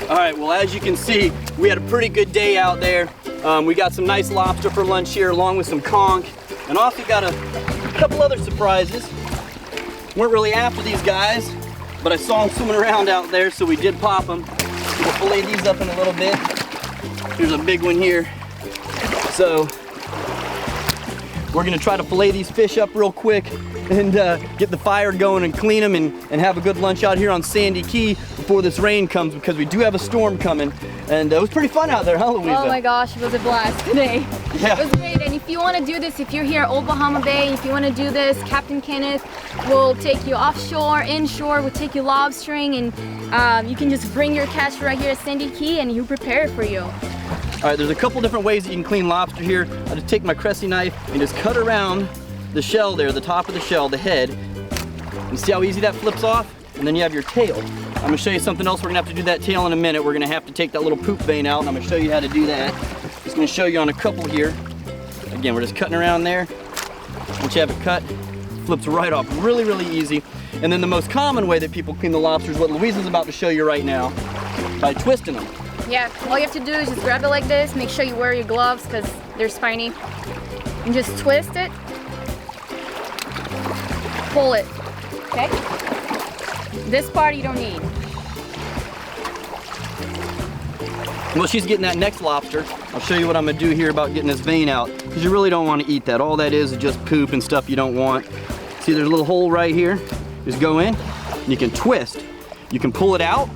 All right, well, as you can see, we had a pretty good day out there. We got some nice lobster for lunch here, along with some conch, and also got a couple other surprises. Weren't really after these guys, but I saw them swimming around out there, so we did pop them. We'll fillet these up in a little bit. Here's a big one here. So we're gonna try to fillet these fish up real quick and get the fire going and clean them and have a good lunch out here on Sandy Key before this rain comes, because we do have a storm coming. And it was pretty fun out there, huh, Luiza? Oh my gosh, it was a blast today. Yeah. It was great. And if you want to do this, if you're here at Old Bahama Bay, if you want to do this, Captain Kenneth will take you offshore, inshore, we'll take you lobstering, and you can just bring your catch right here at Sandy Key and he'll prepare it for you. All right, there's a couple different ways that you can clean lobster here. I just take my Cressi knife and just cut around the shell there, the top of the shell, the head. And see how easy that flips off? And then you have your tail. I'm gonna show you something else. We're gonna have to do that tail in a minute. We're gonna have to take that little poop vein out, and I'm gonna show you how to do that. Just gonna show you on a couple here. Again, we're just cutting around there. Once you have it cut, flips right off. Really, really easy. And then the most common way that people clean the lobster is what Luiza's about to show you right now, by twisting them. Yeah, all you have to do is just grab it like this. Make sure you wear your gloves because they're spiny. And just twist it. Pull it, okay? This part you don't need. Well, she's getting that next lobster. I'll show you what I'm gonna do here about getting this vein out, because you really don't want to eat that. All that is just poop and stuff you don't want. See, there's a little hole right here. Just go in, and you can twist. You can pull it out,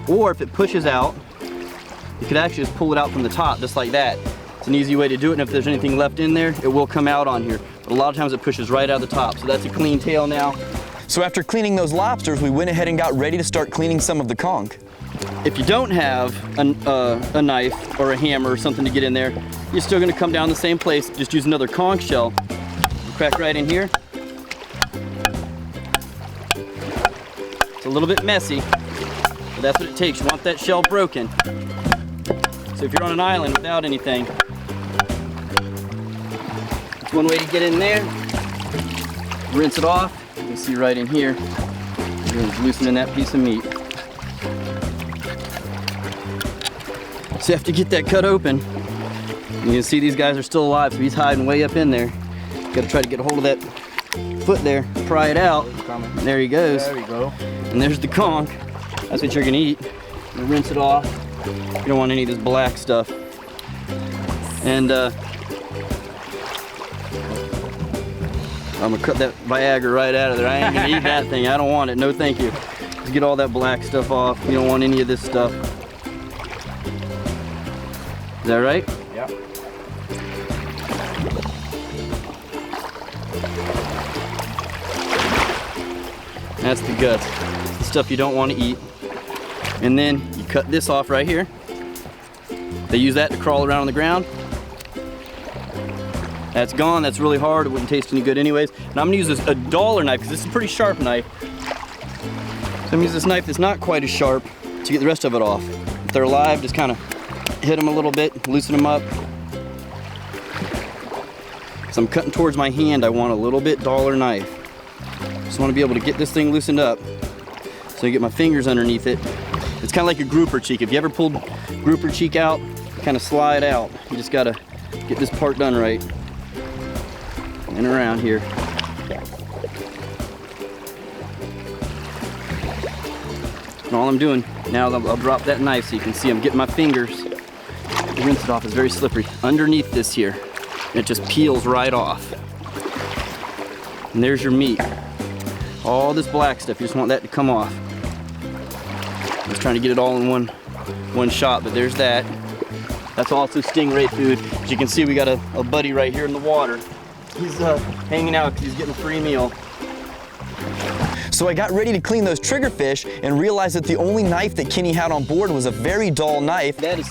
or if it pushes out, you could actually just pull it out from the top, just like that. It's an easy way to do it, and if there's anything left in there, it will come out on here. But a lot of times it pushes right out of the top, so that's a clean tail now. So after cleaning those lobsters, we went ahead and got ready to start cleaning some of the conch. If you don't have a knife or a hammer or something to get in there, you're still gonna come down the same place. Just use another conch shell. Crack right in here. It's a little bit messy, but that's what it takes. You want that shell broken. So if you're on an island without anything, that's one way to get in there. Rinse it off. You can see right in here, you're loosening that piece of meat. So you have to get that cut open. You can see these guys are still alive, so he's hiding way up in there. Got to try to get a hold of that foot there, pry it out. There he goes. There we go. And there's the conch. That's what you're gonna eat. You rinse it off. You don't want any of this black stuff. And I'm gonna cut that Viagra right out of there. I ain't gonna eat that thing. I don't want it. No, thank you. Just get all that black stuff off. You don't want any of this stuff. Is that right? Yeah. That's the guts. It's the stuff you don't want to eat. And then you cut this off right here. They use that to crawl around on the ground. That's gone. That's really hard. It wouldn't taste any good anyways. And I'm gonna use a dollar knife, because this is a pretty sharp knife. So I'm gonna use this knife that's not quite as sharp to get the rest of it off. If they're alive, just kind of hit them a little bit, loosen them up. As I'm cutting towards my hand, I want a little bit dollar knife. Just want to be able to get this thing loosened up so I get my fingers underneath it. It's kind of like a grouper cheek. If you ever pulled grouper cheek out, kind of slide out. You just got to get this part done right. And around here. And all I'm doing now, I'll drop that knife so you can see I'm getting my fingers. Rinse it off. It's very slippery. Underneath this here, and it just peels right off. And there's your meat. All this black stuff, you just want that to come off. I'm just trying to get it all in one shot, but there's that. That's also stingray food. As you can see, we got a buddy right here in the water. He's hanging out because he's getting a free meal. So I got ready to clean those triggerfish and realized that the only knife that Kenny had on board was a very dull knife. That's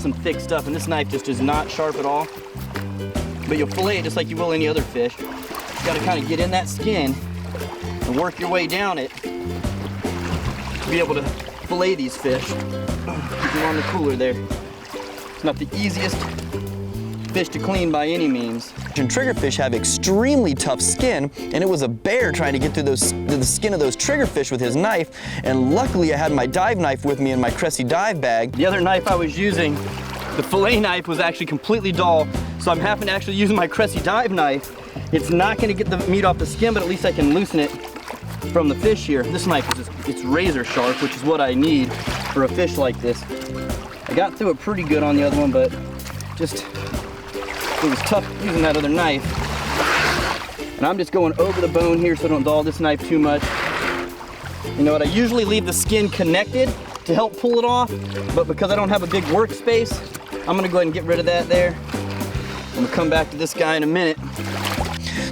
some thick stuff, and this knife just is not sharp at all. But you'll fillet it just like you will any other fish. You gotta kind of get in that skin and work your way down it to be able to fillet these fish. Keep them on the cooler there. It's not the easiest fish to clean by any means. And triggerfish have extremely tough skin, and it was a bear trying to get through the skin of those triggerfish with his knife, and luckily I had my dive knife with me in my Cressi dive bag. The other knife I was using, the fillet knife, was actually completely dull, so I'm having to actually use my Cressi dive knife. It's not gonna get the meat off the skin, but at least I can loosen it from the fish here. This knife is it's razor sharp, which is what I need for a fish like this. I got through it pretty good on the other one, but just, it was tough using that other knife. And I'm just going over the bone here so I don't dull this knife too much. You know what, I usually leave the skin connected to help pull it off, but because I don't have a big workspace, I'm gonna go ahead and get rid of that there. I'm gonna come back to this guy in a minute.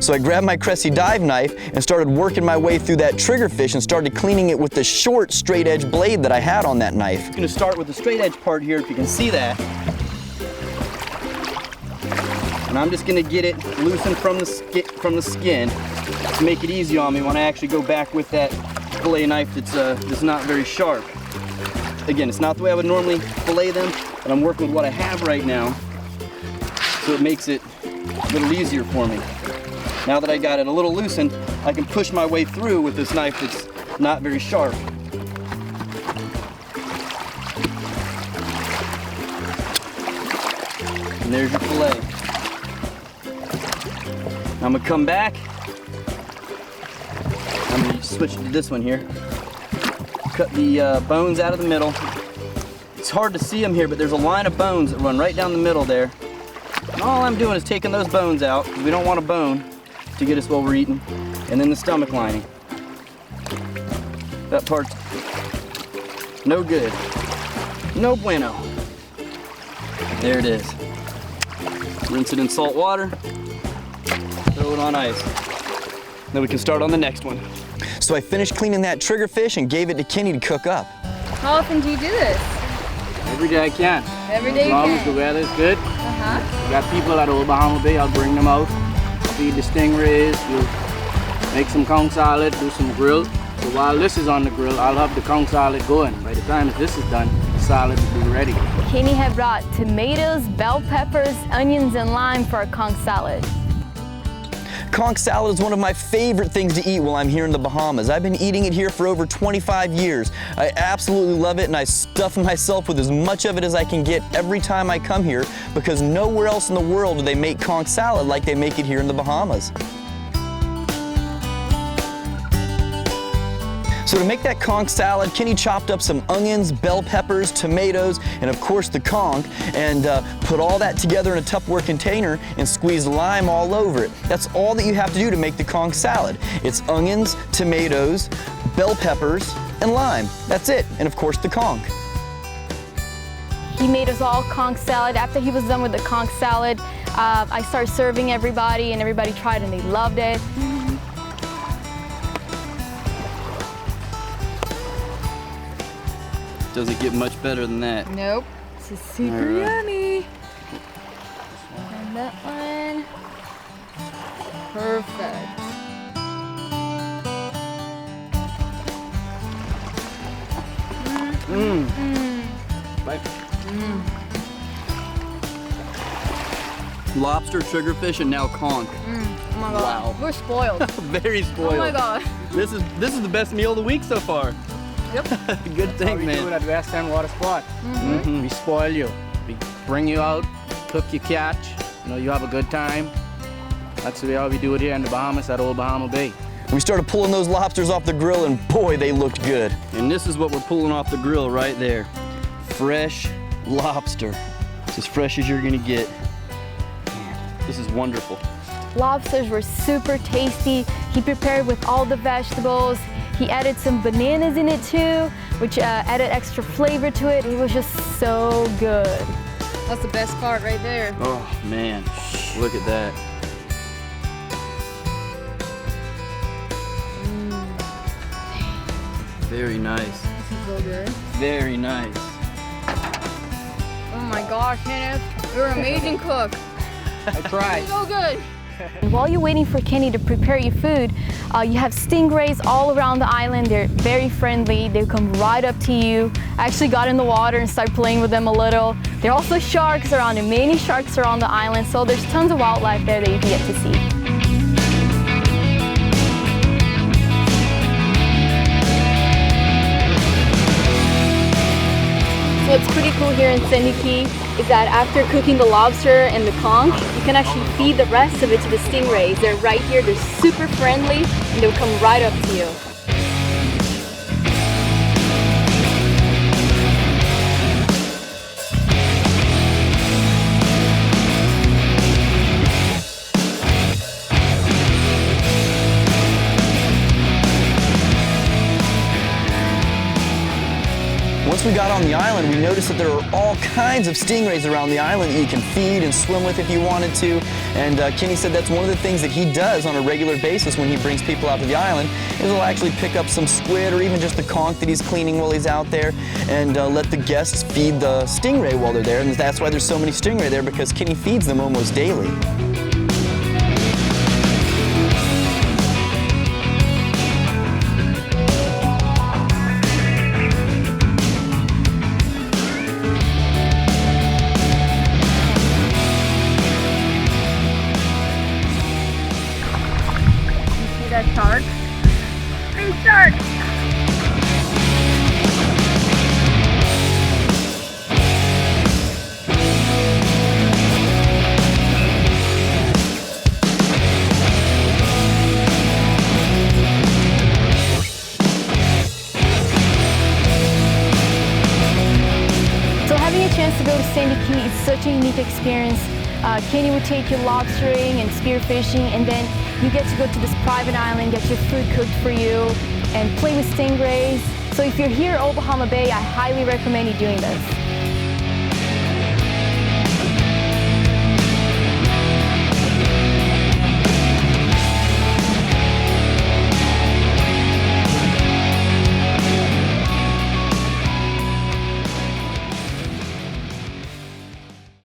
So I grabbed my Cressi dive knife and started working my way through that triggerfish and started cleaning it with the short straight edge blade that I had on that knife. I'm gonna start with the straight edge part here, if you can see that. And I'm just gonna get it loosened from the skin to make it easy on me when I actually go back with that fillet knife that's not very sharp. Again, it's not the way I would normally fillet them, but I'm working with what I have right now, so it makes it a little easier for me. Now that I got it a little loosened, I can push my way through with this knife that's not very sharp. And there's your fillet. Now I'm gonna come back. I'm gonna switch to this one here. Cut the bones out of the middle. It's hard to see them here, but there's a line of bones that run right down the middle there. And all I'm doing is taking those bones out, because we don't want a bone to get us while we're eating. And then the stomach lining. That part's no good. No bueno. There it is. Rinse it in salt water. Throw it on ice. Then we can start on the next one. So I finished cleaning that triggerfish and gave it to Kenny to cook up. How often do you do this? Every day I can. Every day As you long can. as the weather is good. Uh-huh. We got people at Old Bahama Bay, I'll bring them out. Feed the stingrays, we'll make some conch salad, do some grill. So while this is on the grill, I'll have the conch salad going. By the time this is done, the salad will be ready. Kenny had brought tomatoes, bell peppers, onions, and lime for our conch salad. Conch salad is one of my favorite things to eat while I'm here in the Bahamas. I've been eating it here for over 25 years. I absolutely love it, and I stuff myself with as much of it as I can get every time I come here, because nowhere else in the world do they make conch salad like they make it here in the Bahamas. So to make that conch salad, Kenny chopped up some onions, bell peppers, tomatoes, and of course the conch, and put all that together in a Tupperware container and squeezed lime all over it. That's all that you have to do to make the conch salad. It's onions, tomatoes, bell peppers, and lime. That's it, and of course the conch. He made us all conch salad. After he was done with the conch salad, I started serving everybody, and everybody tried and they loved it. Doesn't get much better than that. Nope. This is super yummy. And that one. Perfect. Lobster, triggerfish, and now conch. Oh my god. Wow. We're spoiled. Very spoiled. Oh my god. This is the best meal of the week so far. Yep. Good How thing, we do it man. at West End Water Spot. We spoil you. We bring you out, cook your catch. You know, you have a good time. That's the way how we do it here in the Bahamas at Old Bahama Bay. We started pulling those lobsters off the grill, and boy, they looked good. And this is what we're pulling off the grill right there. Fresh lobster. It's as fresh as you're gonna get. Man, this is wonderful. Lobsters were super tasty. He prepared with all the vegetables. He added some bananas in it too, which added extra flavor to it. It was just so good. That's the best part right there. Oh man, look at that. Very nice. This is so good. Very nice. Oh my gosh, Kenneth, you're an amazing cook. I tried. So good. And while you're waiting for Kenny to prepare your food, you have stingrays all around the island. They're very friendly. They come right up to you. I actually got in the water and started playing with them a little. There are also sharks around, and many sharks around the island, so there's tons of wildlife there that you can get to see. So what's pretty cool here in Sandy Key is that after cooking the lobster and the conch, you can actually feed the rest of it to the stingrays. They're right here, they're super friendly, and they'll come right up to you. Once we got on the island, we noticed that there are all kinds of stingrays around the island that you can feed and swim with if you wanted to. And Kenny said that's one of the things that he does on a regular basis when he brings people out to the island, is he'll actually pick up some squid or even just the conch that he's cleaning while he's out there, and let the guests feed the stingray while they're there. And that's why there's so many stingray there, because Kenny feeds them almost daily. That shark. Big shark! So having a chance to go to Sandy Key is such a unique experience. Kenny would take you lobstering and spearfishing, and then you get to go to this private island, get your food cooked for you, and play with stingrays. So if you're here at Old Bahama Bay, I highly recommend you doing this.